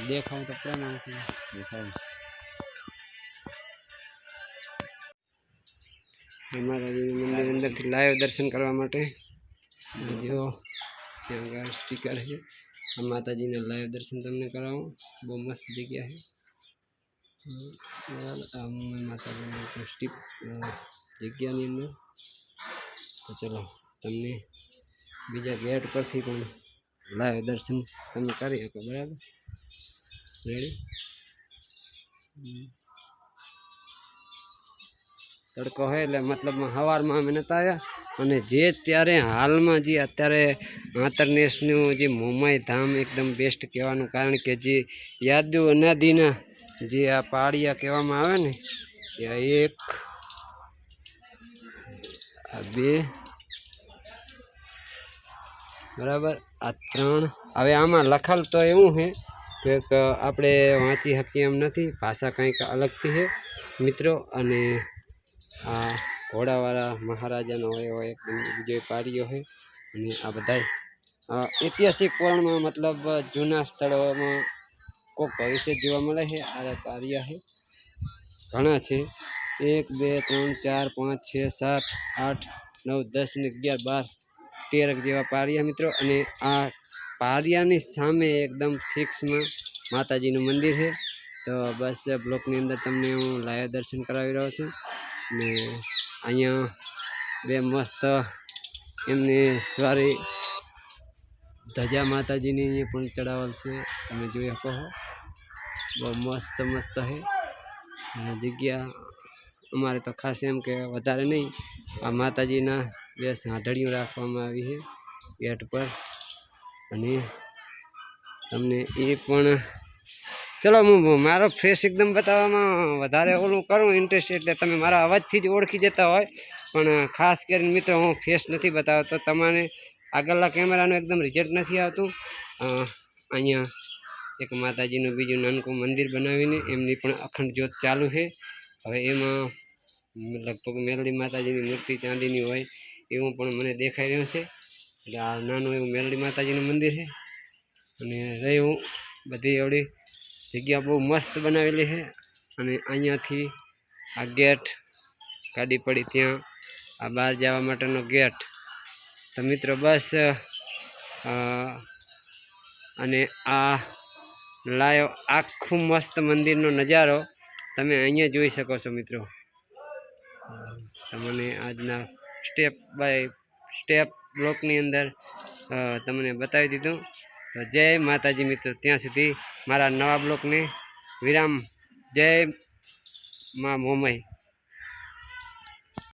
દેખાવ તો પ્રમાણ દેખાવ માતાજી મંદિર અંદરથી લાઈવ દર્શન કરવા માટે જો ત્યાં સ્ટીકર છે માતાજીને લાઈવ દર્શન તમને કરાવો બહુ મસ્ત જગ્યા છે માતાજીની સ્ટીક જગ્યાની અંદર તો ચલો તમને બીજા ગેટ પરથી પણ લાઈવ દર્શન તમે કરી શકો બરાબર રેડી તડકો હોય એટલે મતલબમાં સવારમાં અમે નહોતા આવ્યા અને જે ત્યારે હાલમાં જે અત્યારે આંતરનેશનું જે મોમાઈ ધામ એકદમ બેસ્ટ કહેવાનું કારણ કે જે યાદુ અનાદિના જે આ પાળિયા કહેવામાં આવે ને એ એક આ બે બરાબર આ ત્રણ હવે આમાં લખાલ તો એવું છે કે આપણે વાંચી શકીએ એમ નથી ભાષા કંઈક અલગથી છે મિત્રો અને આ ઘોડાવાળા મહારાજાનો હોય એકદમ બીજો પાળિયો છે અને આ બધા ઐતિહાસિક પુરાણમાં મતલબ જૂના સ્થળોમાં કોઈક ભવિષ્ય જોવા મળે છે આ પાળિયા છે ઘણા છે 1 2 3 4 5 6 7 8 9 10 ને 11 12 13 જેવા પાળિયા મિત્રો અને આ પાળિયાની સામે એકદમ ફિક્સમાં માતાજીનું મંદિર છે તો બસ બ્લોકની અંદર તમને હું લાઈવ દર્શન કરાવી રહ્યો છું ને અહીંયા બે મસ્ત એમની સવારી ધજા માતાજીની અહીંયા પણ ચડાવેલ છે તમે જોઈ શકો બહુ મસ્ત મસ્ત છે અને જગ્યા અમારે તો ખાસ એમ કે વધારે નહીં આ માતાજીના બે સાંઢળીઓ રાખવામાં આવી છે ગેટ પર અને તમને એ પણ ચલો હું મારો ફેસ એકદમ બતાવવામાં વધારે ઓલું કરું ઇન્ટરેસ્ટ એટલે તમે મારા અવાજથી જ ઓળખી જતા હોય પણ ખાસ કરીને મિત્રો હું ફેસ નથી બતાવતો તમારે આગળના કેમેરાનું એકદમ રિઝલ્ટ નથી આવતું અહીંયા એક માતાજીનું બીજું નાનકું મંદિર બનાવીને એમની પણ અખંડ જ્યોત ચાલુ છે હવે એમાં લગભગ મેલડી માતાજીની મૂર્તિ ચાંદીની હોય એવું પણ મને દેખાઈ રહ્યું છે એટલે આ નાનું એવું મેલડી માતાજીનું મંદિર છે અને રહ્યું બધી એવડી જગ્યા બહુ મસ્ત બનાવેલી છે અને અહીંયાથી આ ગેટ ગાડી પડી ત્યાં આ બહાર જવા માટેનો ગેટ તો મિત્રો બસ અને આ લાયો આખું મસ્ત મંદિરનો નજારો તમે અહીંયા જોઈ શકો છો મિત્રો તમને આજના સ્ટેપ બાય સ્ટેપ બ્લોકની અંદર તમને બતાવી દીધું તો જય માતાજી મિત્રો ત્યાં સુધી મારા નવા બ્લોકને વિરામ જય માં મોમાઈ।